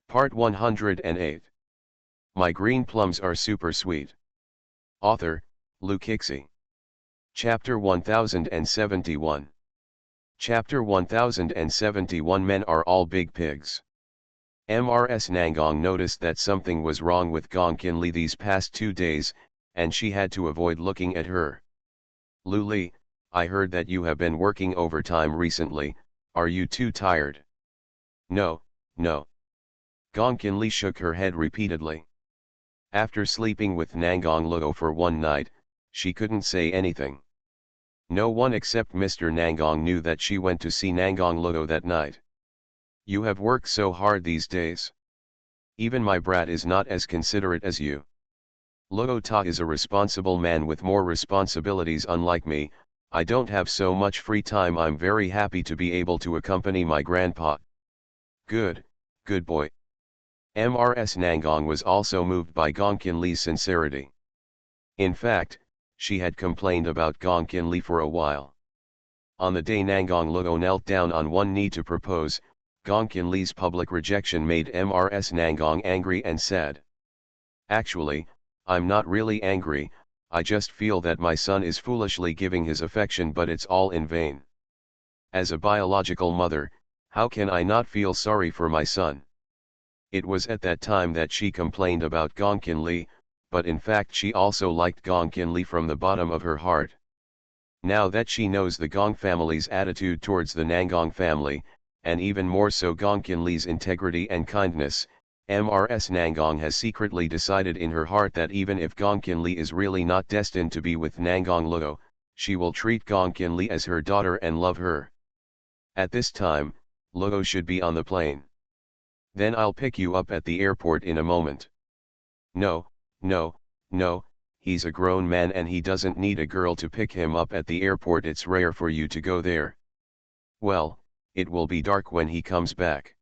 Part 108. My green plums are super sweet. Author, Luke Hixie. Chapter 1071. Chapter 1071 Men are all big pigs. Mrs. Nangong noticed that something was wrong with Gong Kin Li these past 2 days, and she had to avoid looking at her. Lu Li, I heard that you have been working overtime recently, are you too tired? No, no. Gong Kin Li shook her head repeatedly. After sleeping with Nangong Luo for one night, she couldn't say anything. No one except Mr. Nangong knew that she went to see Nangong Luo that night. You have worked so hard these days. Even my brat is not as considerate as you. Luo Ta is a responsible man with more responsibilities unlike me, I don't have so much free time. I'm very happy to be able to accompany my grandpa. Good, good boy. Mrs. Nangong was also moved by Gong Kin Li's sincerity. In fact, she had complained about Gong Kin Li for a while. On the day Nangong Luo knelt down on one knee to propose, Gong Kin Li's public rejection made Mrs. Nangong angry and sad. Actually, I'm not really angry, I just feel that my son is foolishly giving his affection, but it's all in vain. As a biological mother, how can I not feel sorry for my son? It was at that time that she complained about Gong Kin Li, but in fact she also liked Gong Kin Li from the bottom of her heart. Now that she knows the Gong family's attitude towards the Nangong family, and even more so Gong Kin Li's integrity and kindness, Mrs. Nangong has secretly decided in her heart that even if Gong Kin Li is really not destined to be with Nangong Luo, she will treat Gong Kin Li as her daughter and love her. At this time, Luo should be on the plane. Then I'll pick you up at the airport in a moment. No, no, no, he's a grown man and he doesn't need a girl to pick him up at the airport. It's rare for you to go there. Well, it will be dark when he comes back.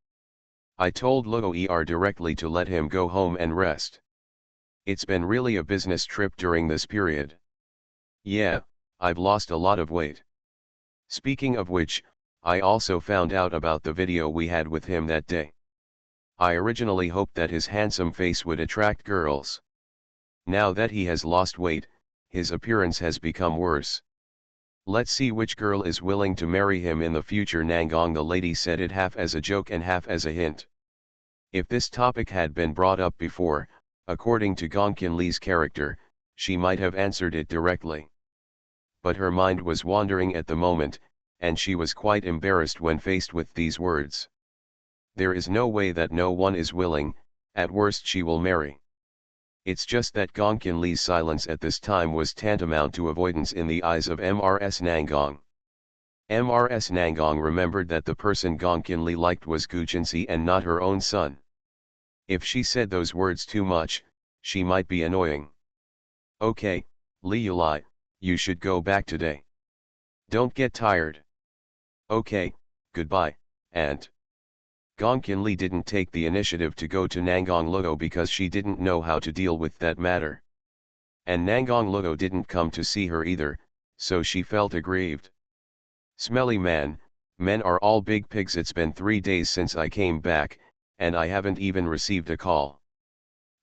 I told Luo directly to let him go home and rest. It's been really a business trip during this period. Yeah, I've lost a lot of weight. Speaking of which, I also found out about the video we had with him that day. I originally hoped that his handsome face would attract girls. Now that he has lost weight, his appearance has become worse. Let's see which girl is willing to marry him in the future. Nangong the lady said it half as a joke and half as a hint. If this topic had been brought up before, according to Gong Kin Li's character, she might have answered it directly. But her mind was wandering at the moment, and she was quite embarrassed when faced with these words. There is no way that no one is willing, at worst she will marry. It's just that Gong Kin Li's silence at this time was tantamount to avoidance in the eyes of Mrs. Nangong. Mrs. Nangong remembered that the person Gong Kin Li liked was Gu Jinsi and not her own son. If she said those words too much, she might be annoying. Okay, Li Yulai, you should go back today. Don't get tired. Okay, goodbye, aunt. Gong Kin Li didn't take the initiative to go to Nangong Luo because she didn't know how to deal with that matter. And Nangong Luo didn't come to see her either, so she felt aggrieved. Smelly man, men are all big pigs. It's been 3 days since I came back, and I haven't even received a call.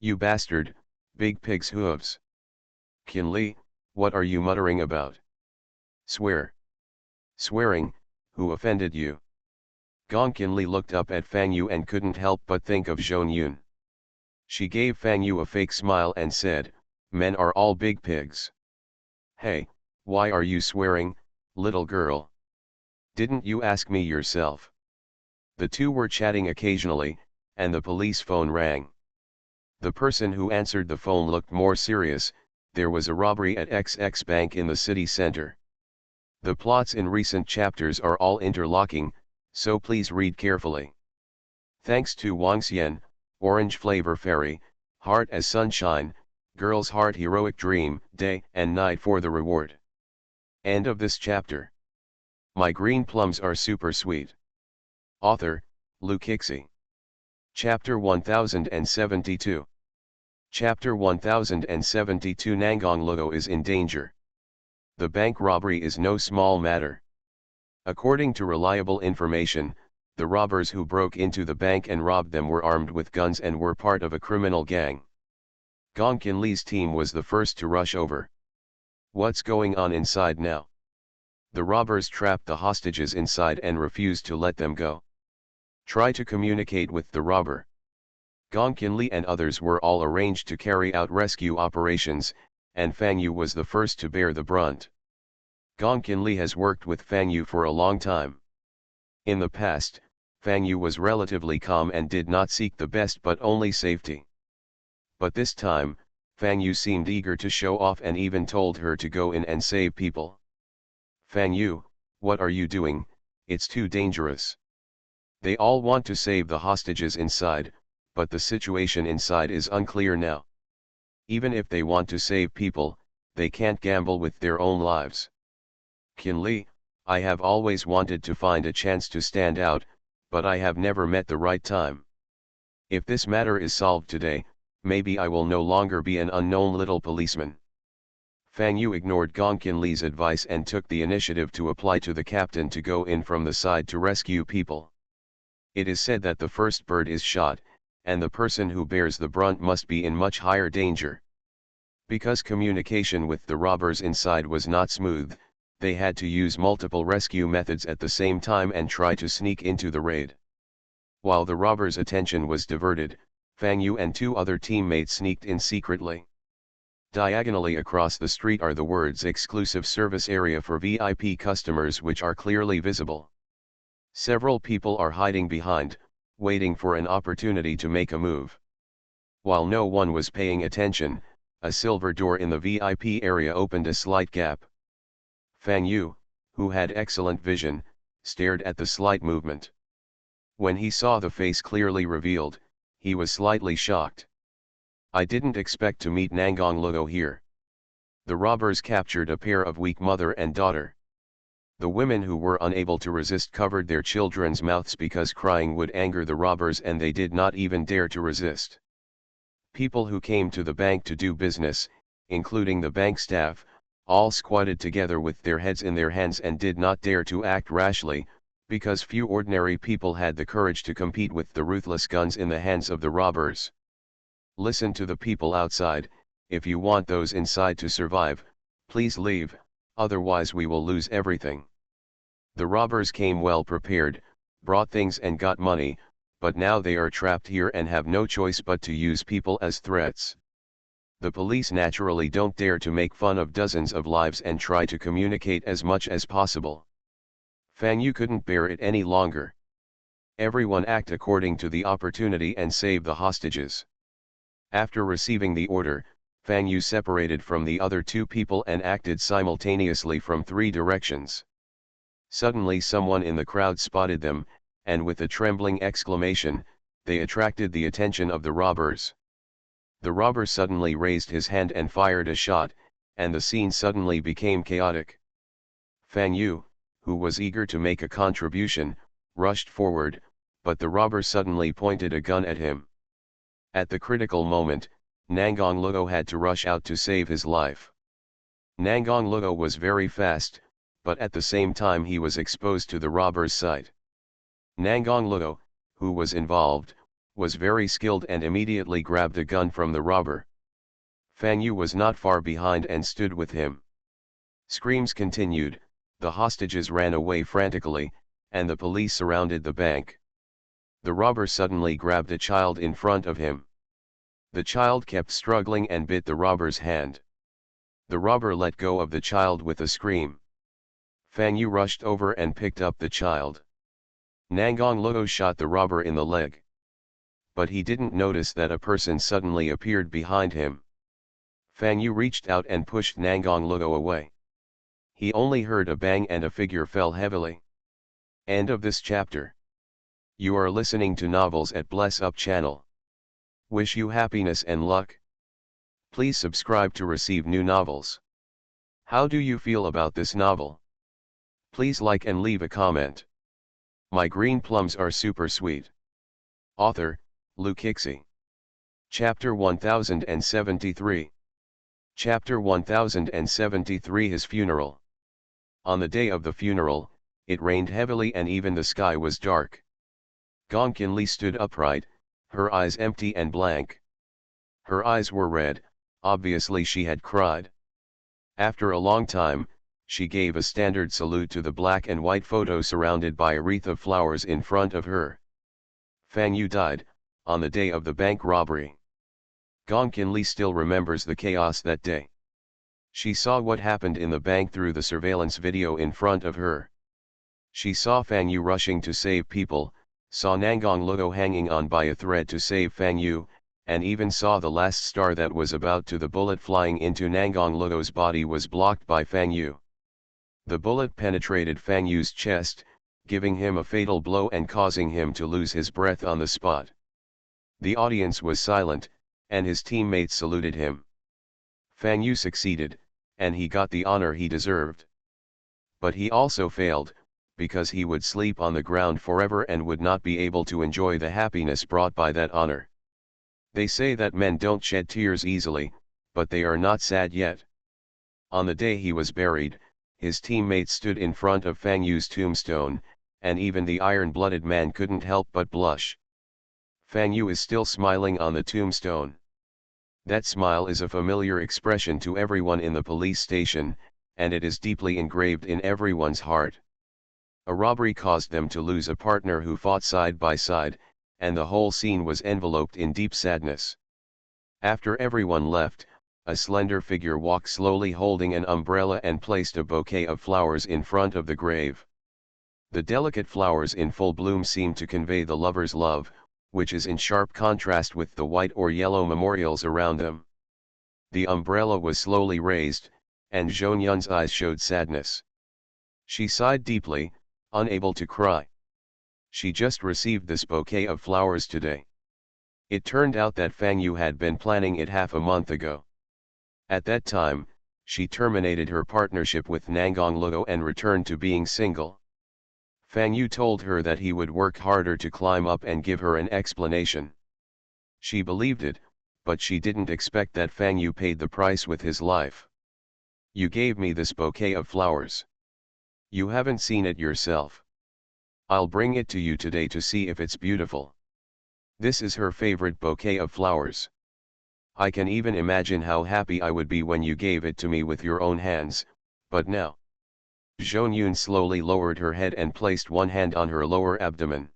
You bastard, big pig's hooves. Kin Li, what are you muttering about? Swear. Swearing, who offended you? Gong Kin Li looked up at Fang Yu and couldn't help but think of Zhong Yun. She gave Fang Yu a fake smile and said, men are all big pigs. Hey, why are you swearing, little girl? Didn't you ask me yourself? The two were chatting occasionally, and the police phone rang. The person who answered the phone looked more serious. There was a robbery at XX Bank in the city center. The plots in recent chapters are all interlocking, so please read carefully. Thanks to Wang Xian, Orange Flavor Fairy, Heart as Sunshine, Girl's Heart Heroic Dream, Day and Night for the reward. End of this chapter. My green plums are super sweet. Author, Luke Hixie. Chapter 1072. Chapter 1072. Nangong Luo is in danger. The bank robbery is no small matter. According to reliable information, The robbers who broke into the bank and robbed them were armed with guns and were part of a criminal gang. Gong Kin Lee's team was the first to rush over. What's going on inside now? The robbers trapped the hostages inside and refused to let them go. Try to communicate with the robber. Gong Kin Lee and others were all arranged to carry out rescue operations, and Fang Yu was the first to bear the brunt. Gong Kin Lee has worked with Fang Yu for a long time. In the past, Fang Yu was relatively calm and did not seek the best but only safety. But this time, Fang Yu seemed eager to show off and even told her to go in and save people. Fang Yu, what are you doing? It's too dangerous. They all want to save the hostages inside, but the situation inside is unclear now. Even if they want to save people, they can't gamble with their own lives. Kin Lee, I have always wanted to find a chance to stand out, but I have never met the right time. If this matter is solved today, maybe I will no longer be an unknown little policeman. Fang Yu ignored Gong Kin Lee's advice and took the initiative to apply to the captain to go in from the side to rescue people. It is said that the first bird is shot, and the person who bears the brunt must be in much higher danger. Because communication with the robbers inside was not smooth, they had to use multiple rescue methods at the same time and try to sneak into the raid. While the robbers' attention was diverted, Fang Yu and two other teammates sneaked in secretly. Diagonally across the street are the words "Exclusive Service Area for VIP Customers," which are clearly visible. Several people are hiding behind, waiting for an opportunity to make a move. While no one was paying attention, a silver door in the VIP area opened a slight gap. Fang Yu, who had excellent vision, stared at the slight movement. When he saw the face clearly revealed, he was slightly shocked. I didn't expect to meet Nangong Luo here. The robbers captured a pair of weak mother and daughter. The women who were unable to resist covered their children's mouths because crying would anger the robbers and they did not even dare to resist. People who came to the bank to do business, including the bank staff, all squatted together with their heads in their hands and did not dare to act rashly, because few ordinary people had the courage to compete with the ruthless guns in the hands of the robbers. Listen to the people outside. If you want those inside to survive, please leave, otherwise we will lose everything. The robbers came well prepared, brought things and got money, but now they are trapped here and have no choice but to use people as threats. The police naturally don't dare to make fun of dozens of lives and try to communicate as much as possible. Fang Yu couldn't bear it any longer. Everyone act according to the opportunity and save the hostages. After receiving the order, Fang Yu separated from the other two people and acted simultaneously from three directions. Suddenly someone in the crowd spotted them, and with a trembling exclamation, they attracted the attention of the robbers. The robber suddenly raised his hand and fired a shot, and the scene suddenly became chaotic. Fang Yu, who was eager to make a contribution, rushed forward, but the robber suddenly pointed a gun at him. At the critical moment, Nangong Luo had to rush out to save his life. Nangong Luo was very fast, but at the same time he was exposed to the robber's sight. Nangong Luo, who was involved, was very skilled and immediately grabbed a gun from the robber. Fang Yu was not far behind and stood with him. Screams continued, the hostages ran away frantically, and the police surrounded the bank. The robber suddenly grabbed a child in front of him. The child kept struggling and bit the robber's hand. The robber let go of the child with a scream. Fang Yu rushed over and picked up the child. Nangong Luo shot the robber in the leg. But he didn't notice that a person suddenly appeared behind him. Fang Yu reached out and pushed Nangong Luo away. He only heard a bang and a figure fell heavily. End of this chapter. You are listening to Novels at Bless Up channel. Wish you happiness and luck. Please subscribe to receive new novels. How do you feel about this novel? Please like and leave a comment. My green plums are super sweet. Author, Lu Kixi. Chapter 1073. Chapter 1073 His Funeral. On the day of the funeral, it rained heavily and even the sky was dark. Gong Qinli stood upright, her eyes empty and blank. Her eyes were red, obviously she had cried. After a long time, she gave a standard salute to the black and white photo surrounded by a wreath of flowers in front of her. Fang Yu died, on the day of the bank robbery. Gong Qinli still remembers the chaos that day. She saw what happened in the bank through the surveillance video in front of her. She saw Fang Yu rushing to save people, saw Nangong Luo hanging on by a thread to save Fang Yu, and even saw the last star that was about to the bullet flying into Nangong Luo's body was blocked by Fang Yu. The bullet penetrated Fang Yu's chest, giving him a fatal blow and causing him to lose his breath on the spot. The audience was silent, and his teammates saluted him. Fang Yu succeeded, and he got the honor he deserved. But he also failed, because he would sleep on the ground forever and would not be able to enjoy the happiness brought by that honor. They say that men don't shed tears easily, but they are not sad yet. On the day he was buried, his teammates stood in front of Fang Yu's tombstone, and even the iron-blooded man couldn't help but blush. Fang Yu is still smiling on the tombstone. That smile is a familiar expression to everyone in the police station, and it is deeply engraved in everyone's heart. A robbery caused them to lose a partner who fought side by side, and the whole scene was enveloped in deep sadness. After everyone left, a slender figure walked slowly holding an umbrella and placed a bouquet of flowers in front of the grave. The delicate flowers in full bloom seemed to convey the lovers' love, which is in sharp contrast with the white or yellow memorials around them. The umbrella was slowly raised, and Zhou Yun's eyes showed sadness. She sighed deeply, unable to cry. She just received this bouquet of flowers today. It turned out that Fang Yu had been planning it half a month ago. At that time, she terminated her partnership with Nangong Luo and returned to being single. Fang Yu told her that he would work harder to climb up and give her an explanation. She believed it, but she didn't expect that Fang Yu paid the price with his life. You gave me this bouquet of flowers. You haven't seen it yourself. I'll bring it to you today to see if it's beautiful. This is her favorite bouquet of flowers. I can even imagine how happy I would be when you gave it to me with your own hands, but now. Zhou Yun slowly lowered her head and placed one hand on her lower abdomen.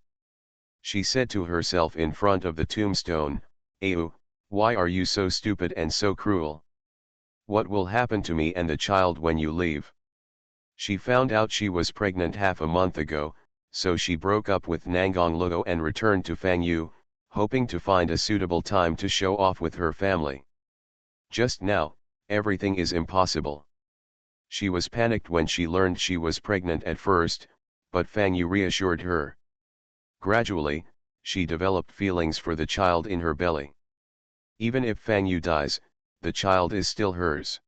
She said to herself in front of the tombstone, "Ayu, why are you so stupid and so cruel? What will happen to me and the child when you leave?" She found out she was pregnant half a month ago, so she broke up with Nangong Luo and returned to Fang Yu, hoping to find a suitable time to show off with her family. Just now, everything is impossible. She was panicked when she learned she was pregnant at first, but Fang Yu reassured her. Gradually, she developed feelings for the child in her belly. Even if Fang Yu dies, the child is still hers.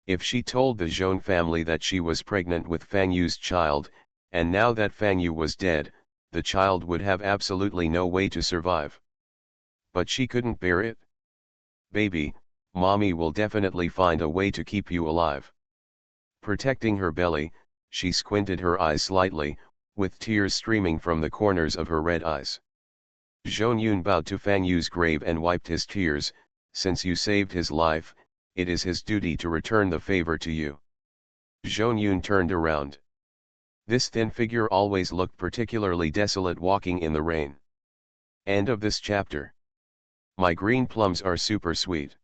If she told the Zhou family that she was pregnant with Fang Yu's child, and now that Fang Yu was dead, the child would have absolutely no way to survive. But she couldn't bear it. "Baby, mommy will definitely find a way to keep you alive." Protecting her belly, she squinted her eyes slightly, with tears streaming from the corners of her red eyes. Zhou Yun bowed to Fang Yu's grave and wiped his tears. "Since you saved his life, it is his duty to return the favor to you." Zhou Yun turned around. This thin figure always looked particularly desolate walking in the rain. End of this chapter. My green plums are super sweet.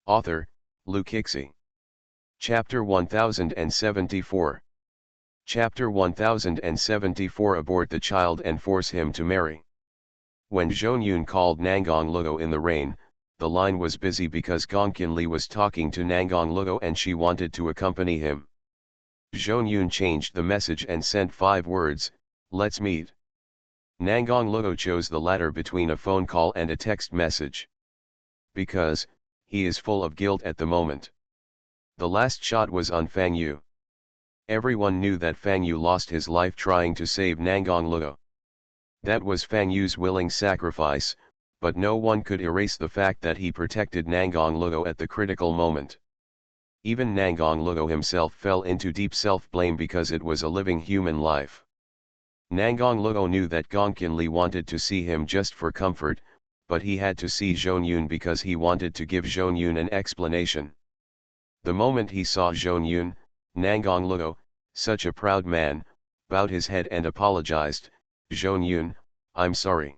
Author, Lu Kixi. Chapter 1074. Chapter 1074. Abort the child and force him to marry. When Zhou Yun called Nangong Luo in the rain, the line was busy because Gong Qinli was talking to Nangong Luo and she wanted to accompany him. Zhou Yun changed the message and sent 5 words, "Let's meet." Nangong Luo chose the latter between a phone call and a text message. Because, he is full of guilt at the moment. The last shot was on Fang Yu. Everyone knew that Fang Yu lost his life trying to save Nangong Luo. That was Fang Yu's willing sacrifice, but no one could erase the fact that he protected Nangong Luo at the critical moment. Even Nangong Luo himself fell into deep self-blame because it was a living human life. Nangong Luo knew that Gong Qinli wanted to see him just for comfort, but he had to see Zhonyun because he wanted to give Zhonyun an explanation. The moment he saw Zhonyun, Nangong Luo, such a proud man, bowed his head and apologized. "Zhonyun, I'm sorry."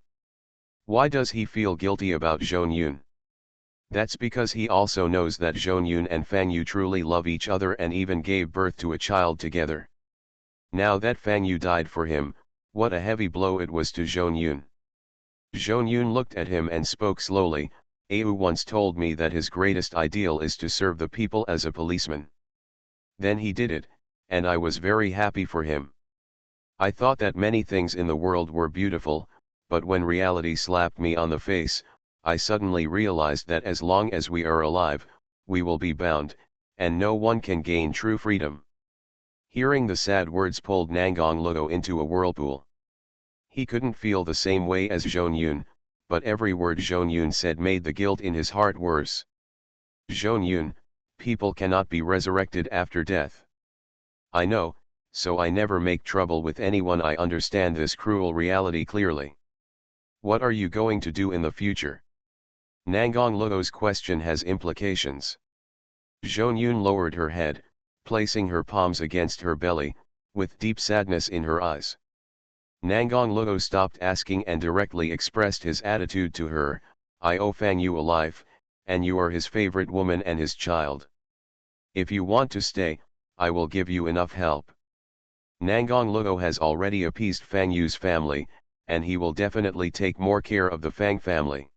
Why does he feel guilty about Zhonyun? That's because he also knows that Zhonyun and Fang Yu truly love each other and even gave birth to a child together. Now that Fang Yu died for him, what a heavy blow it was to Zhonyun. Zhonyun looked at him and spoke slowly. "Au once told me that his greatest ideal is to serve the people as a policeman. Then he did it, and I was very happy for him. I thought that many things in the world were beautiful, but when reality slapped me on the face, I suddenly realized that as long as we are alive, we will be bound, and no one can gain true freedom." Hearing the sad words pulled Nangong Luo into a whirlpool. He couldn't feel the same way as Zhonyun, but every word Zhonyun said made the guilt in his heart worse. "Zhonyun, people cannot be resurrected after death. I know, so I never make trouble with anyone. I understand this cruel reality clearly. What are you going to do in the future?" Nangong Luo's question has implications. Zhonyun lowered her head, placing her palms against her belly, with deep sadness in her eyes. Nangong Luo stopped asking and directly expressed his attitude to her. "I owe Fang Yu a life, and you are his favorite woman and his child. If you want to stay, I will give you enough help." Nangong Luo has already appeased Fang Yu's family, and he will definitely take more care of the Fang family.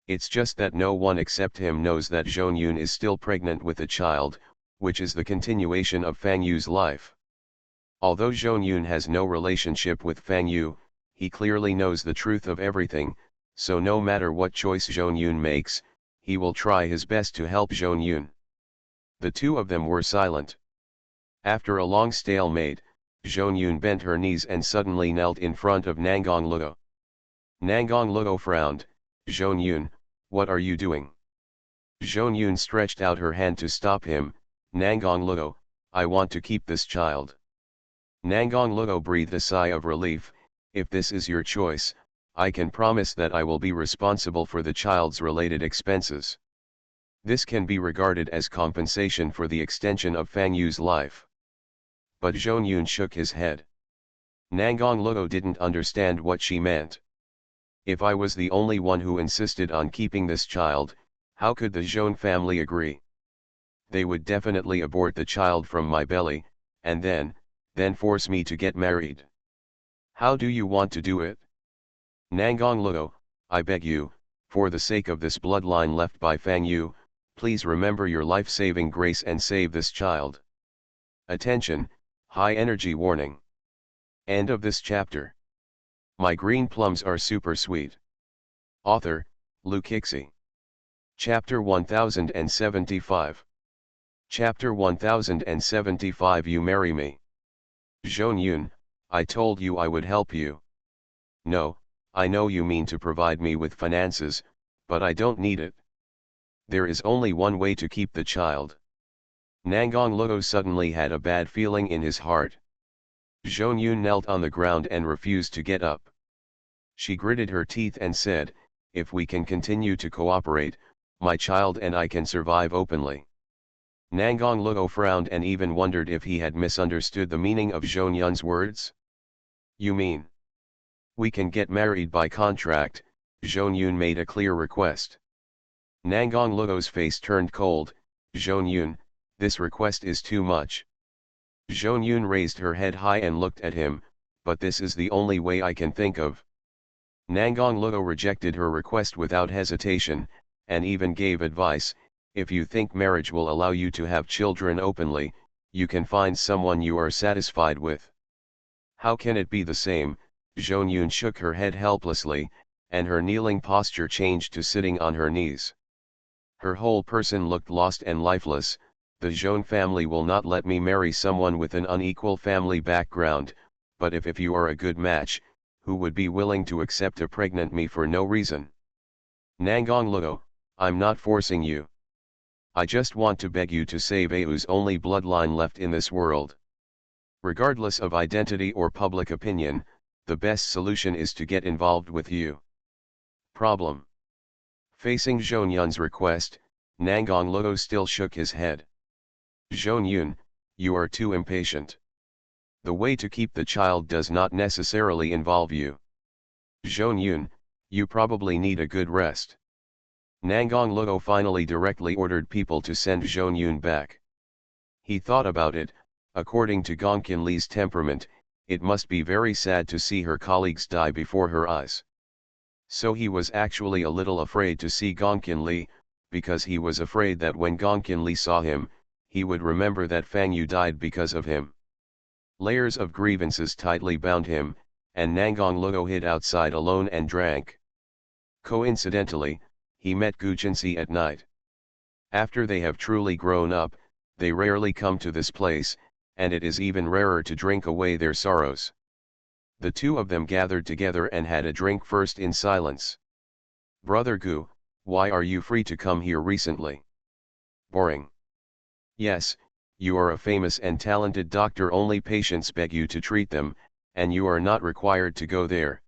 It's just that no one except him knows that Zhonyun is still pregnant with a child, which is the continuation of Fang Yu's life. Although Zhonyun has no relationship with Fang Yu, he clearly knows the truth of everything, so no matter what choice Zhonyun makes, he will try his best to help Zhonyun. The two of them were silent. After a long stalemate, Zhonyun bent her knees and suddenly knelt in front of Nangong Luo. Nangong Luo frowned. "Zhonyun, what are you doing?" Zhonyun stretched out her hand to stop him. "Nangong Luo, I want to keep this child." Nangong Luo breathed a sigh of relief. "If this is your choice, I can promise that I will be responsible for the child's related expenses. This can be regarded as compensation for the extension of Fang Yu's life." But Zhonyun shook his head. Nangong Luo didn't understand what she meant. "If I was the only one who insisted on keeping this child, how could the Zhon family agree? They would definitely abort the child from my belly, and then force me to get married. How do you want to do it? Nangong Luo, I beg you, for the sake of this bloodline left by Fang Yu, please remember your life-saving grace and save this child. Attention, high energy warning. End of this chapter. My green plums are super sweet. Author, Lu Kixi. Chapter 1075. Chapter 1075. You marry me. Zhonyun, I told you I would help you. No, I know you mean to provide me with finances, but I don't need it. There is only one way to keep the child. Nangong Luo suddenly had a bad feeling in his heart. Zhonyun knelt on the ground and refused to get up. She gritted her teeth and said, "If we can continue to cooperate, my child and I can survive openly." Nangong Luo frowned and even wondered if he had misunderstood the meaning of Zhonyun's words. "You mean we can get married by contract?" Zhonyun made a clear request. Nangong Luo's face turned cold. "Zhonyun, this request is too much." Zhonyun raised her head high and looked at him, "But this is the only way I can think of." Nangong Luo rejected her request without hesitation, and even gave advice, "If you think marriage will allow you to have children openly, you can find someone you are satisfied with." "How can it be the same?" Zhonyun shook her head helplessly, and her kneeling posture changed to sitting on her knees. Her whole person looked lost and lifeless. "The Zhon family will not let me marry someone with an unequal family background, but if you are a good match, who would be willing to accept a pregnant me for no reason?" Nangong Luo, I'm not forcing you. I just want to beg you to save Au's only bloodline left in this world. Regardless of identity or public opinion, the best solution is to get involved with you. Problem. Facing Zhonyun's request, Nangong Luo still shook his head. Zhonyun, you are too impatient. The way to keep the child does not necessarily involve you. Zhonyun, you probably need a good rest. Nangong Luo finally directly ordered people to send Zhonyun back. He thought about it. According to Gongqin Li's temperament, it must be very sad to see her colleagues die before her eyes. So he was actually a little afraid to see Gongqin Li, because he was afraid that when Gongqin Li saw him, he would remember that Fang Yu died because of him. Layers of grievances tightly bound him, and Nangong Luo hid outside alone and drank. Coincidentally, he met Gu Jinxi at night. After they have truly grown up, they rarely come to this place, and it is even rarer to drink away their sorrows. The two of them gathered together and had a drink first in silence. Brother Gu, why are you free to come here recently? Boring. Yes, you are a famous and talented doctor, only patients beg you to treat them, and you are not required to go there.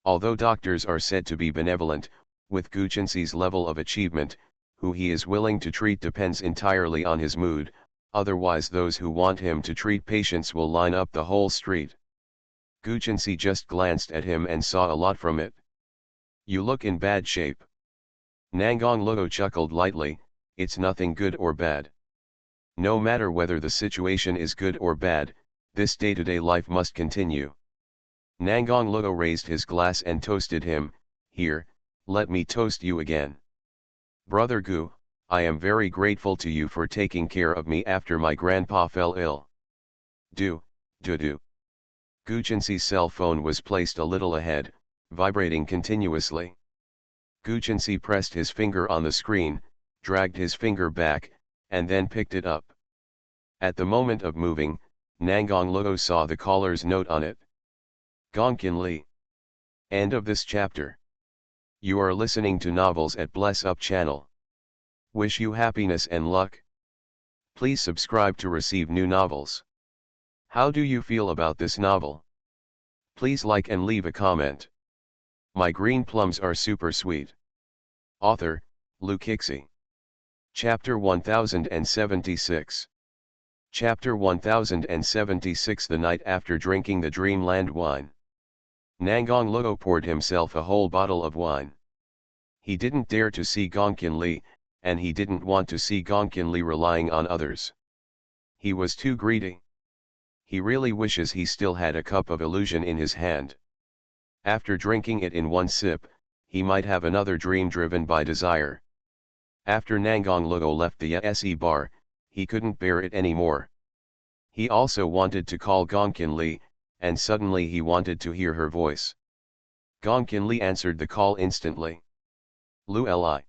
Although doctors are said to be benevolent, with Gu Jinxi's level of achievement, who he is willing to treat depends entirely on his mood, otherwise those who want him to treat patients will line up the whole street. Gu Jinxi just glanced at him and saw a lot from it. You look in bad shape. Nangong Luo chuckled lightly, it's nothing good or bad. No matter whether the situation is good or bad, this day-to-day life must continue. Nangong Luo raised his glass and toasted him. Here, let me toast you again. Brother Gu, I am very grateful to you for taking care of me after my grandpa fell ill. Do. Gu Jinxi's cell phone was placed a little ahead, vibrating continuously. Gu Jinxi pressed his finger on the screen, dragged his finger back, and then picked it up. At the moment of moving, Nangong Luo saw the caller's note on it. Gongqin Li. End of this chapter. You are listening to Novels at Bless Up channel. Wish you happiness and luck. Please subscribe to receive new novels. How do you feel about this novel? Please like and leave a comment. My green plums are super sweet. Author, Lu Kixi. Chapter 1076. Chapter 1076. The night after drinking the Dreamland wine, Nangong Luo poured himself a whole bottle of wine. He didn't dare to see Gongqin Li, and he didn't want to see Gongqin Li relying on others. He was too greedy. He really wishes he still had a cup of illusion in his hand. After drinking it in one sip, he might have another dream driven by desire. After Nangong Luo left the SE bar, he couldn't bear it anymore. He also wanted to call Gongqin Li, and suddenly he wanted to hear her voice. Gongqin Li answered the call instantly. Lu Li.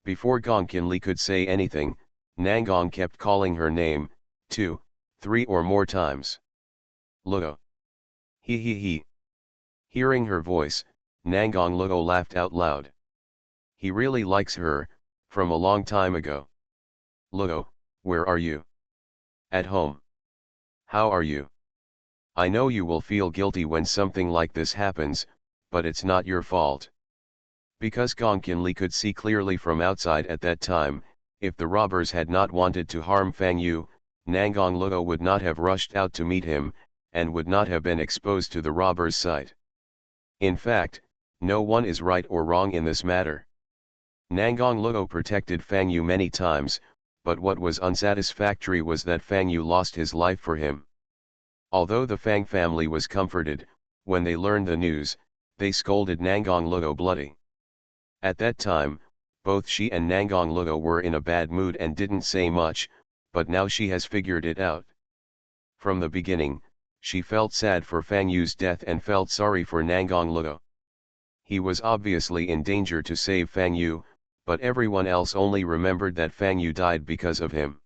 Before Gongqin Li could say anything, Nangong kept calling her name, 2, 3 or more times. Luo. He. Hearing her voice, Nangong Luo laughed out loud. He really likes her, from a long time ago. Luo, where are you? At home. How are you? I know you will feel guilty when something like this happens, but it's not your fault. Because Gongqin Li could see clearly from outside at that time, if the robbers had not wanted to harm Fang Yu, Nangong Luo would not have rushed out to meet him, and would not have been exposed to the robbers' sight. In fact, no one is right or wrong in this matter. Nangong Luo protected Fang Yu many times, but what was unsatisfactory was that Fang Yu lost his life for him. Although the Fang family was comforted, when they learned the news, they scolded Nangong Luo bloody. At that time, both she and Nangong Luo were in a bad mood and didn't say much, but now she has figured it out. From the beginning, she felt sad for Fang Yu's death and felt sorry for Nangong Luo. He was obviously in danger to save Fang Yu, but everyone else only remembered that Fang Yu died because of him.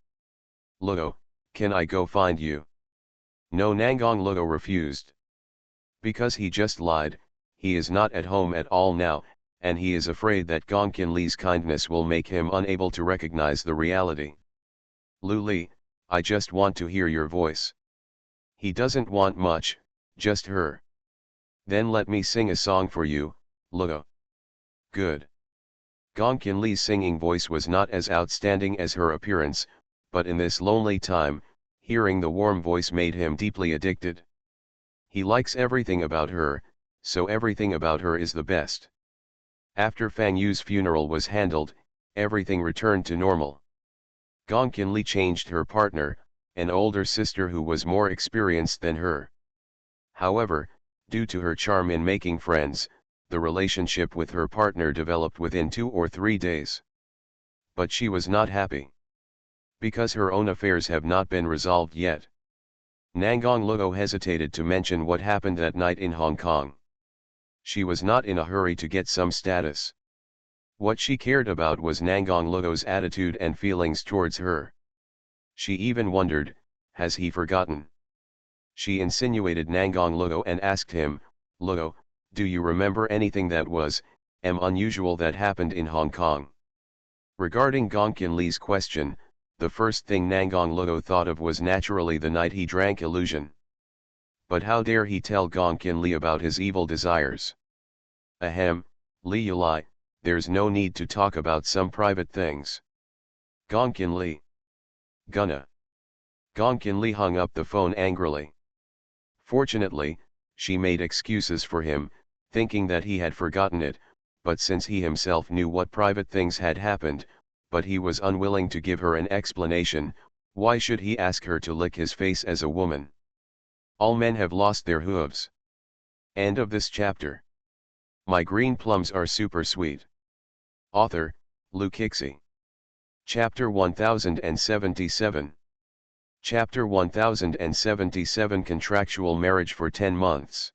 Luo, can I go find you? No, Nangong Luo refused. Because he just lied, he is not at home at all now, and he is afraid that Gongqin Li's kindness will make him unable to recognize the reality. Lu Li, I just want to hear your voice. He doesn't want much, just her. Then let me sing a song for you, Luo. Good. Gong Qinli's singing voice was not as outstanding as her appearance, but in this lonely time, hearing the warm voice made him deeply addicted. He likes everything about her, so everything about her is the best. After Fang Yu's funeral was handled, everything returned to normal. Gong Qinli changed her partner, an older sister who was more experienced than her. However, due to her charm in making friends, the relationship with her partner developed within 2 or 3 days. But she was not happy. Because her own affairs have not been resolved yet. Nangong Luo hesitated to mention what happened that night in Hong Kong. She was not in a hurry to get some status. What she cared about was Nangong Luo's attitude and feelings towards her. She even wondered, has he forgotten? She insinuated Nangong Luo and asked him, Luo, do you remember anything that was unusual that happened in Hong Kong? Regarding Gong Qinli's question, the first thing Nangong Luo thought of was naturally the night he drank illusion. But how dare he tell Gong Qinli about his evil desires? Ahem, Li Yulai, there's no need to talk about some private things. Gong Qinli. Gonna. Gong Qinli hung up the phone angrily. Fortunately, she made excuses for him, thinking that he had forgotten it, but since he himself knew what private things had happened, but he was unwilling to give her an explanation, why should he ask her to lick his face as a woman? All men have lost their hooves. End of this chapter. My green plums are super sweet. Author, Lu Kixi. Chapter 1077. Chapter 1077 Contractual Marriage for 10 Months.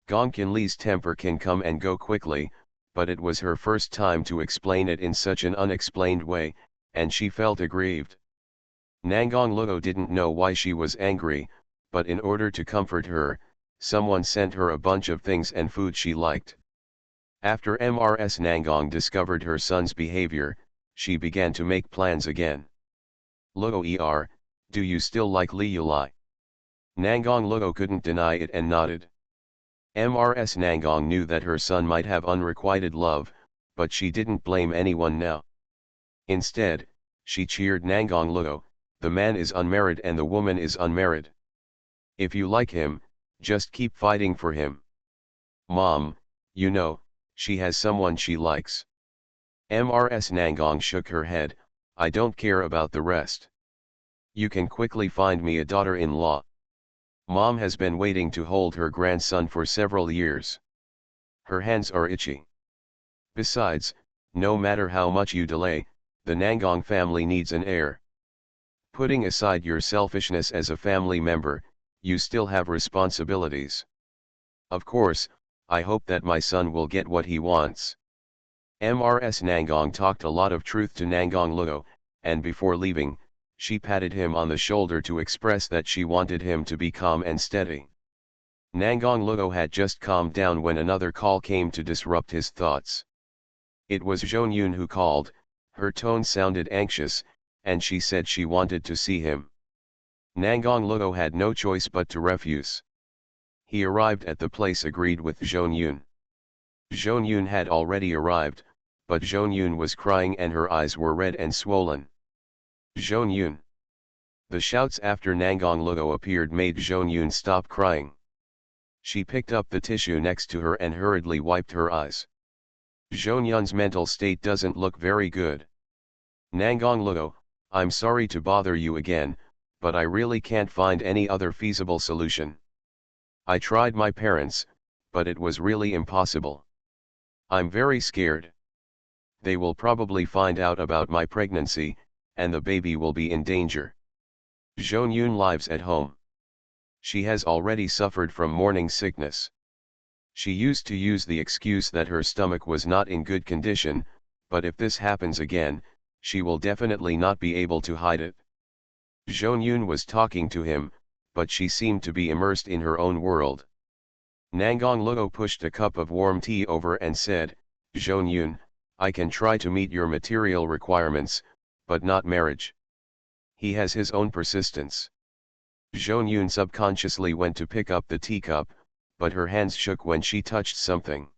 Gong Qinli's temper can come and go quickly, but it was her first time to explain it in such an unexplained way, and she felt aggrieved. Nangong Luo didn't know why she was angry, but in order to comfort her, someone sent her a bunch of things and food she liked. After Mrs. Nangong discovered her son's behavior, she began to make plans again. Luo, do you still like Li Yulai? Nangong Luo couldn't deny it and nodded. Mrs. Nangong knew that her son might have unrequited love, but she didn't blame anyone now. Instead, she cheered Nangong Luo, the man is unmarried and the woman is unmarried. If you like him, just keep fighting for him. Mom, you know, she has someone she likes. Mrs. Nangong shook her head, I don't care about the rest. You can quickly find me a daughter-in-law. Mom has been waiting to hold her grandson for several years. Her hands are itchy. Besides, no matter how much you delay, the Nangong family needs an heir. Putting aside your selfishness as a family member, you still have responsibilities. Of course, I hope that my son will get what he wants. Mrs. Nangong talked a lot of truth to Nangong Luo, and before leaving, she patted him on the shoulder to express that she wanted him to be calm and steady. Nangong Luo had just calmed down when another call came to disrupt his thoughts. It was Zhong Yun who called, her tone sounded anxious, and she said she wanted to see him. Nangong Luo had no choice but to refuse. He arrived at the place agreed with Zhong Yun. Zhong Yun had already arrived, but Zhong Yun was crying and her eyes were red and swollen. Zhong Yun. The shouts after Nangong Luo appeared made Zhong Yun stop crying. She picked up the tissue next to her and hurriedly wiped her eyes. Zhong Yun's mental state doesn't look very good. Nangong Luo, I'm sorry to bother you again, but I really can't find any other feasible solution. I tried my parents, but it was really impossible. I'm very scared. They will probably find out about my pregnancy, and the baby will be in danger. Zhong Yun lives at home. She has already suffered from morning sickness. She used to use the excuse that her stomach was not in good condition, but if this happens again, she will definitely not be able to hide it. Zhong Yun was talking to him, but she seemed to be immersed in her own world. Nangong Luo pushed a cup of warm tea over and said, Zhong Yun, I can try to meet your material requirements, but not marriage. He has his own persistence. Zhong Yun subconsciously went to pick up the teacup, but her hands shook when she touched something.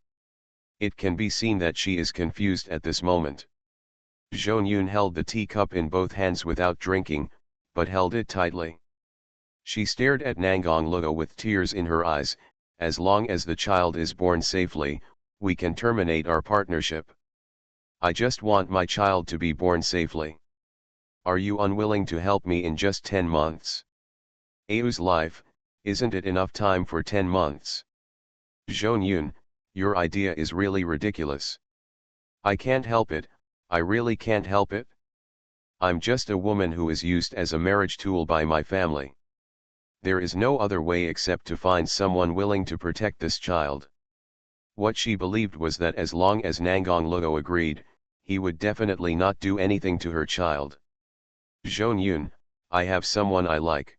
It can be seen that she is confused at this moment. Jeon-yoon held the teacup in both hands without drinking, but held it tightly. She stared at Nangong-lugo with tears in her eyes. As long as the child is born safely, we can terminate our partnership. I just want my child to be born safely. Are you unwilling to help me in just 10 months? Aeu's life, isn't it enough time for 10 months? Jeon-yoon, your idea is really ridiculous. I can't help it, I really can't help it. I'm just a woman who is used as a marriage tool by my family. There is no other way except to find someone willing to protect this child. What she believed was that as long as Nangong-lugo agreed, he would definitely not do anything to her child. Jeon-yoon, I have someone I like.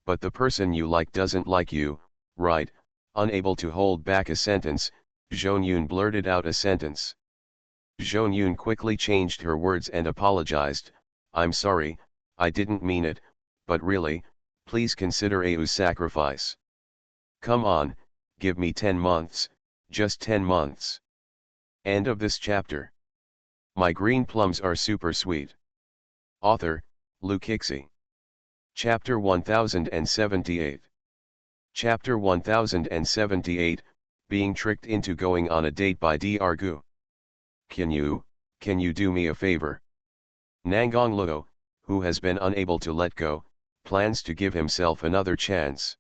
But the person you like doesn't like you, right? Unable to hold back a sentence, Jeon-yoon blurted out a sentence. Jeon-yoon quickly changed her words and apologized. I'm sorry, I didn't mean it, but really, please consider Aeu's sacrifice. Come on, give me 10 months, just 10 months. End of this chapter. My green plums are super sweet. Author, Lukixi. Chapter 1078. Chapter 1078, Being Tricked into Going on a Date by Drgu. Can you do me a favor? Nangong-lugo, who has been unable to let go, plans to give himself another chance.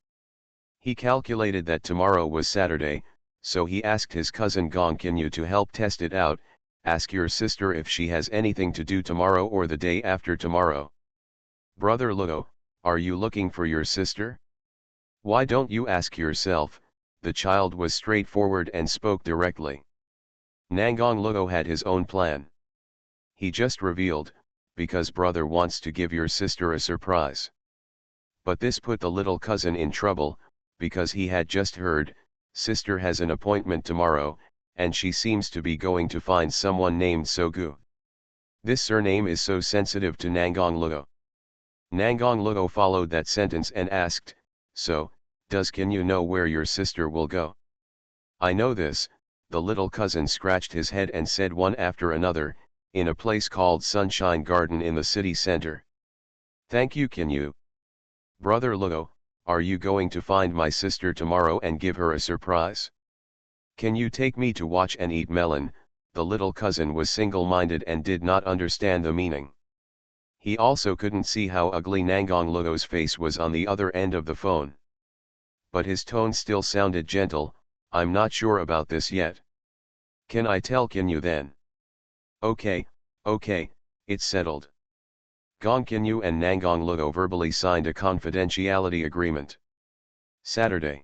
He calculated that tomorrow was Saturday, so he asked his cousin Gong Kinyu to help test it out. Ask your sister if she has anything to do tomorrow or the day after tomorrow. Brother Lugo, are you looking for your sister? Why don't you ask yourself? The child was straightforward and spoke directly. Nangong-lugo had his own plan. He just revealed, because brother wants to give your sister a surprise. But this put the little cousin in trouble, because he had just heard, sister has an appointment tomorrow, and she seems to be going to find someone named Sogu. This surname is so sensitive to Nangong-lugo. Nangong-lugo followed that sentence and asked, so, does Kinyu know where your sister will go? I know this, the little cousin scratched his head and said one after another, in a place called Sunshine Garden in the city center. Thank you Kinyu. Brother Lugo, are you going to find my sister tomorrow and give her a surprise? Can you take me to watch and eat melon? The little cousin was single-minded and did not understand the meaning. He also couldn't see how ugly Nangong-lugo's face was on the other end of the phone. But his tone still sounded gentle. I'm not sure about this yet. Can I tell Kinyu then? Okay, it's settled. Gong Kinyu and Nangong-lugo verbally signed a confidentiality agreement. Saturday.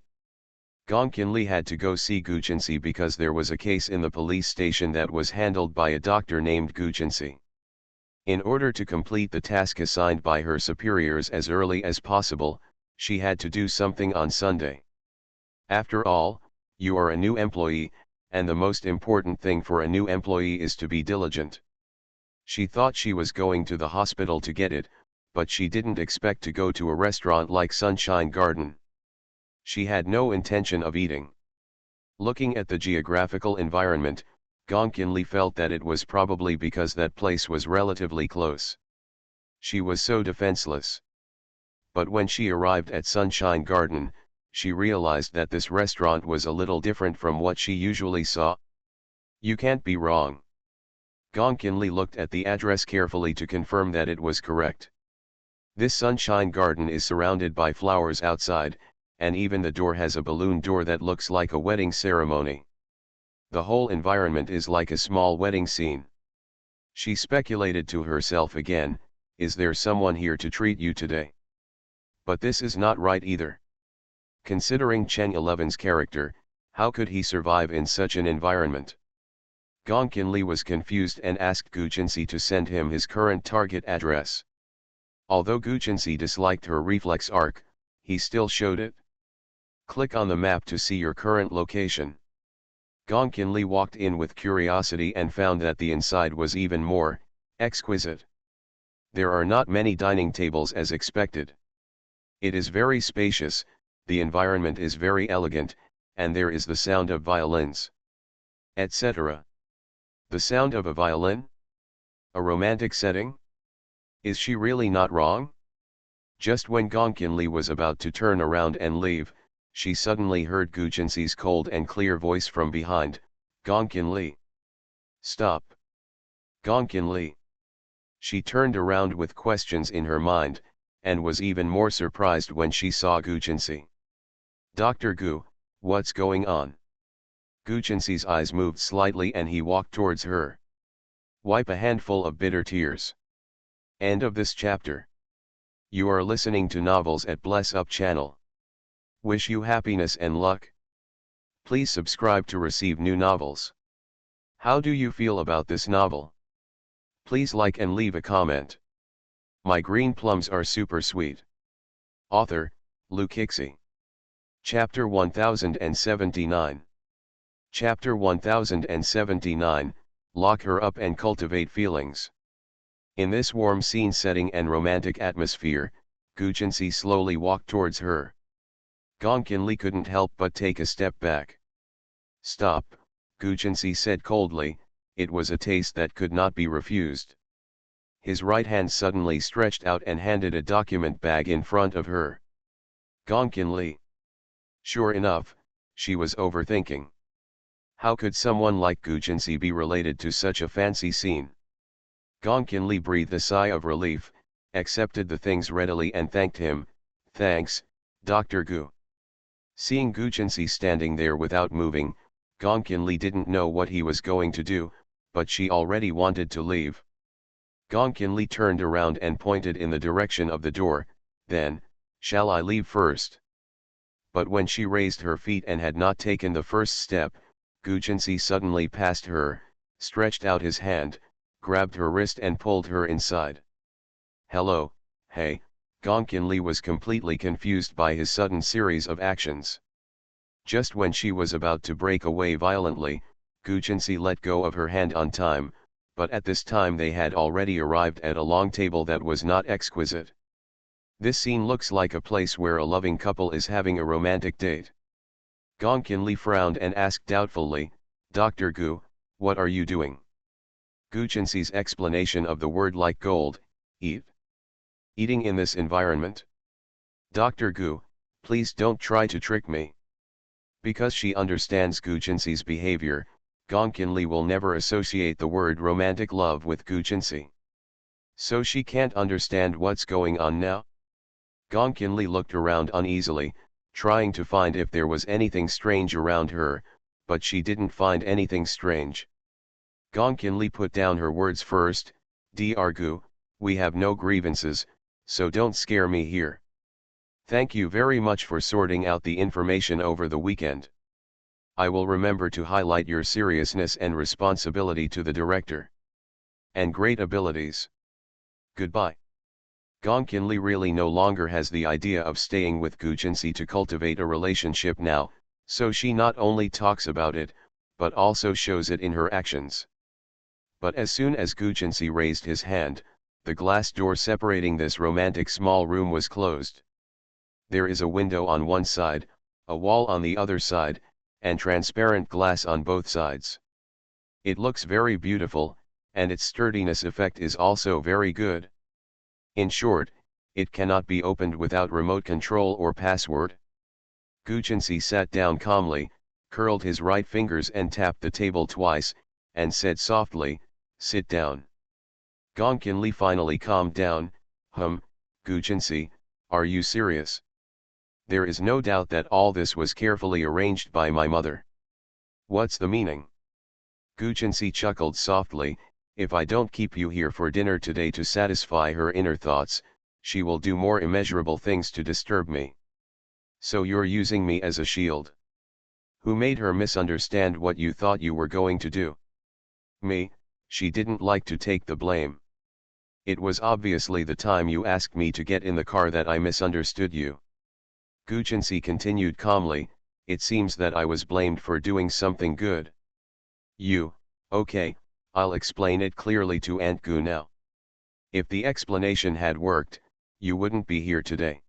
Gong Kinli had to go see Gu Chinsi because there was a case in the police station that was handled by a doctor named Gu Chinsi. In order to complete the task assigned by her superiors as early as possible, she had to do something on Sunday. After all, you are a new employee, and the most important thing for a new employee is to be diligent. She thought she was going to the hospital to get it, but she didn't expect to go to a restaurant like Sunshine Garden. She had no intention of eating. Looking at the geographical environment, Gong Kinli felt that it was probably because that place was relatively close. She was so defenseless. But when she arrived at Sunshine Garden, she realized that this restaurant was a little different from what she usually saw. You can't be wrong. Gong Kinli looked at the address carefully to confirm that it was correct. This Sunshine Garden is surrounded by flowers outside, and even the door has a balloon door that looks like a wedding ceremony. The whole environment is like a small wedding scene. She speculated to herself again, is there someone here to treat you today? But this is not right either. Considering Cheng Eleven's character, how could he survive in such an environment? Gong Kinli was confused and asked Gu Chinsi to send him his current target address. Although Gu Chinsi disliked her reflex arc, he still showed it. Click on the map to see your current location. Gong Kinli walked in with curiosity and found that the inside was even more exquisite. There are not many dining tables as expected. It is very spacious, the environment is very elegant, and there is the sound of violins, etc. The sound of a violin? A romantic setting? Is she really not wrong? Just when Gonkinli was about to turn around and leave, she suddenly heard Gujinsi's cold and clear voice from behind, "Gonkinli! Stop! Gonkinli!" She turned around with questions in her mind, and was even more surprised when she saw Gujinsi. "Dr. Gu, what's going on?" Gujinsi's eyes moved slightly and he walked towards her. Wipe a handful of bitter tears. End of this chapter. You are listening to Novels at Bless Up channel. Wish you happiness and luck. Please subscribe to receive new novels. How do you feel about this novel? Please like and leave a comment. My green plums are super sweet. Author, Lukixi. Chapter 1079. Chapter 1079, Lock Her Up and Cultivate Feelings. In this warm scene setting and romantic atmosphere, Gujinsi slowly walked towards her. Gonkinli couldn't help but take a step back. "Stop," Gujinsi said coldly, it was a taste that could not be refused. His right hand suddenly stretched out and handed a document bag in front of her. Gonkinli. Sure enough, she was overthinking. How could someone like Gujinsi be related to such a fancy scene? Gonkinli breathed a sigh of relief, accepted the things readily and thanked him. "Thanks, Dr. Gu." Seeing Gujinsi standing there without moving, Gonkinli didn't know what he was going to do, but she already wanted to leave. Gonkinli turned around and pointed in the direction of the door, then, "Shall I leave first?" But when she raised her feet and had not taken the first step, Gujinsi suddenly passed her, stretched out his hand, grabbed her wrist and pulled her inside. "Hello, hey," Gonkinli was completely confused by his sudden series of actions. Just when she was about to break away violently, Gujinsi let go of her hand on time, but at this time they had already arrived at a long table that was not exquisite. This scene looks like a place where a loving couple is having a romantic date. Gonkinli frowned and asked doubtfully, "Dr. Gu, what are you doing?" Gujinsi's explanation of the word like gold, eat. Eating in this environment? "Dr. Gu, please don't try to trick me." Because she understands Gujinsi's behavior, Gonkinli will never associate the word romantic love with Gujinsi. So she can't understand what's going on now? Gonkinli looked around uneasily, trying to find if there was anything strange around her, but she didn't find anything strange. Gonkinli put down her words first, "Dr. Gu, we have no grievances, so don't scare me here. Thank you very much for sorting out the information over the weekend. I will remember to highlight your seriousness and responsibility to the director. And great abilities. Goodbye." Gonkinli really no longer has the idea of staying with Gujinsi to cultivate a relationship now, so she not only talks about it, but also shows it in her actions. But as soon as Gujinsi raised his hand, the glass door separating this romantic small room was closed. There is a window on one side, a wall on the other side, and transparent glass on both sides. It looks very beautiful, and its sturdiness effect is also very good. In short, it cannot be opened without remote control or password. Gujinsi sat down calmly, curled his right fingers and tapped the table twice, and said softly, "Sit down." Gonkinli finally calmed down. Gujinsi, are you serious? There is no doubt that all this was carefully arranged by my mother. What's the meaning? Gujinsi chuckled softly, "If I don't keep you here for dinner today to satisfy her inner thoughts, she will do more immeasurable things to disturb me. So you're using me as a shield. Who made her misunderstand what you thought you were going to do?" "Me," she didn't like to take the blame. "It was obviously the time you asked me to get in the car that I misunderstood you." Gujinsi continued calmly, "It seems that I was blamed for doing something good." Okay, I'll explain it clearly to Aunt Gu now. If the explanation had worked, you wouldn't be here today.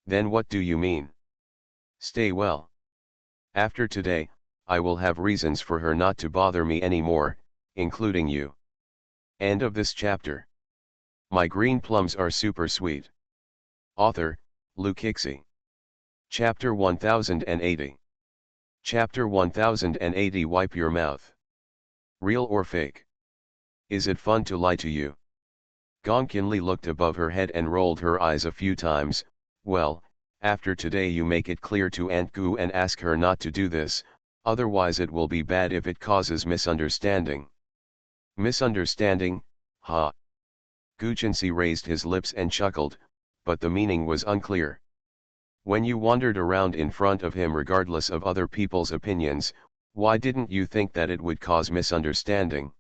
Then what do you mean? Stay well. After today, I will have reasons for her not to bother me anymore, including you. End of this chapter. My green plums are super sweet. Author, Lukixi. Chapter 1080. Chapter 1080. Wipe your mouth. Real or fake? Is it fun to lie to you? Gongkinli looked above her head and rolled her eyes a few times. Well, after today you make it clear to Aunt Gu and ask her not to do this, otherwise it will be bad if it causes misunderstanding. Misunderstanding, ha. Guchensi raised his lips and chuckled, but the meaning was unclear. When you wandered around in front of him regardless of other people's opinions, why didn't you think that it would cause misunderstanding?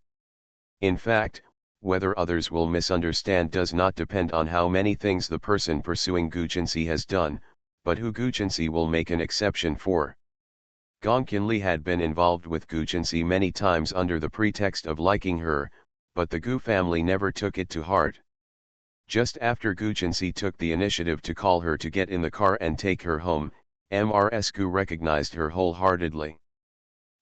In fact, whether others will misunderstand does not depend on how many things the person pursuing Guchensi has done, but who Guchensi will make an exception for. Gongkinli had been involved with Guchensi many times under the pretext of liking her, but the Gu family never took it to heart. Just after Guchensi took the initiative to call her to get in the car and take her home, Mrs. Gu recognized her wholeheartedly.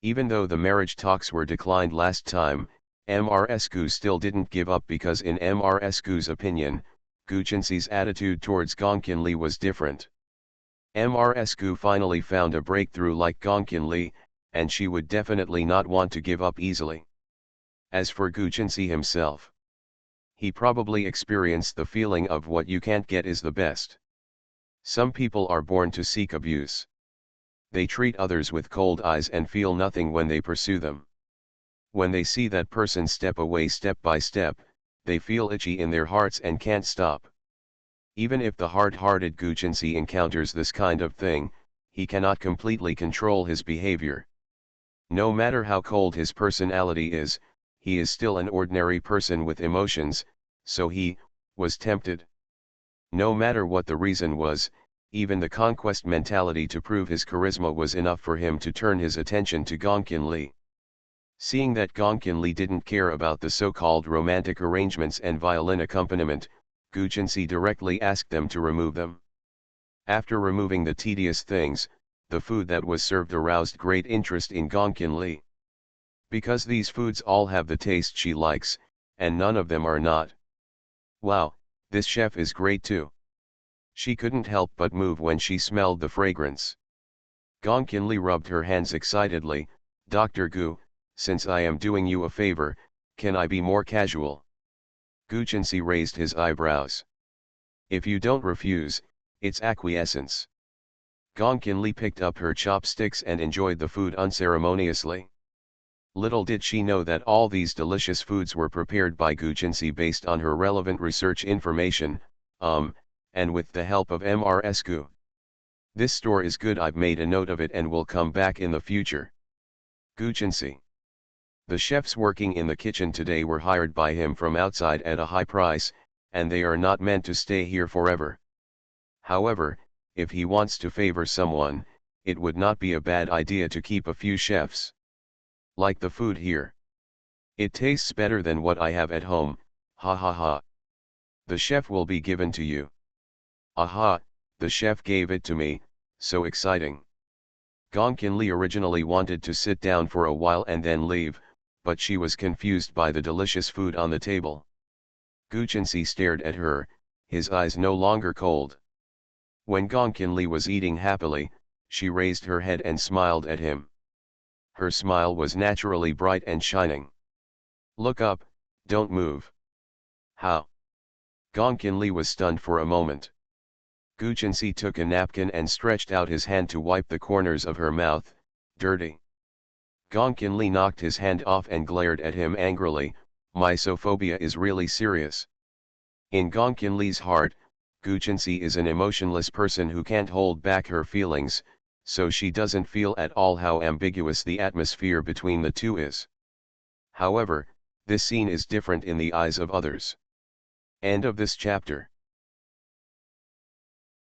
Even though the marriage talks were declined last time, Mrs. Gu still didn't give up because in Mrs. Gu's opinion, Guchensi's attitude towards Gongkinli was different. Mrs. Gu finally found a breakthrough like Gongkinli, and she would definitely not want to give up easily. As for Guchensi himself, he probably experienced the feeling of what you can't get is the best. Some people are born to seek abuse. They treat others with cold eyes and feel nothing when they pursue them. When they see that person step away step by step, they feel itchy in their hearts and can't stop. Even if the hard-hearted Guchensi encounters this kind of thing, he cannot completely control his behavior. No matter how cold his personality is, he is still an ordinary person with emotions, so he was tempted. No matter what the reason was, even the conquest mentality to prove his charisma was enough for him to turn his attention to Gongkinli. Seeing that Gongkinli didn't care about the so-called romantic arrangements and violin accompaniment, Guchensi directly asked them to remove them. After removing the tedious things, the food that was served aroused great interest in Gongkinli. Because these foods all have the taste she likes, and none of them are not. Wow, this chef is great too. She couldn't help but move when she smelled the fragrance. Gongkinli rubbed her hands excitedly. Dr. Gu, since I am doing you a favor, can I be more casual? Guchensi raised his eyebrows. If you don't refuse, it's acquiescence. Gongkinli picked up her chopsticks and enjoyed the food unceremoniously. Little did she know that all these delicious foods were prepared by Guchensi based on her relevant research information, and with the help of Mrs. Gu. This store is good, I've made a note of it and will come back in the future. Guchensi. The chefs working in the kitchen today were hired by him from outside at a high price, and they are not meant to stay here forever. However, if he wants to favor someone, it would not be a bad idea to keep a few chefs. Like the food here. It tastes better than what I have at home, ha ha ha. The chef will be given to you. Aha, the chef gave it to me, so exciting. Gongkinli originally wanted to sit down for a while and then leave, but she was confused by the delicious food on the table. Guchensi stared at her, his eyes no longer cold. When Gongkinli was eating happily, she raised her head and smiled at him. Her smile was naturally bright and shining. Look up, don't move. How? Gongkinli was stunned for a moment. Guchensi took a napkin and stretched out his hand to wipe the corners of her mouth. Dirty. Gongkinli knocked his hand off and glared at him angrily. Misophobia is really serious. In Gongkinli's heart, Guchensi is an emotionless person who can't hold back her feelings, so she doesn't feel at all how ambiguous the atmosphere between the two is. However, this scene is different in the eyes of others. End of this chapter.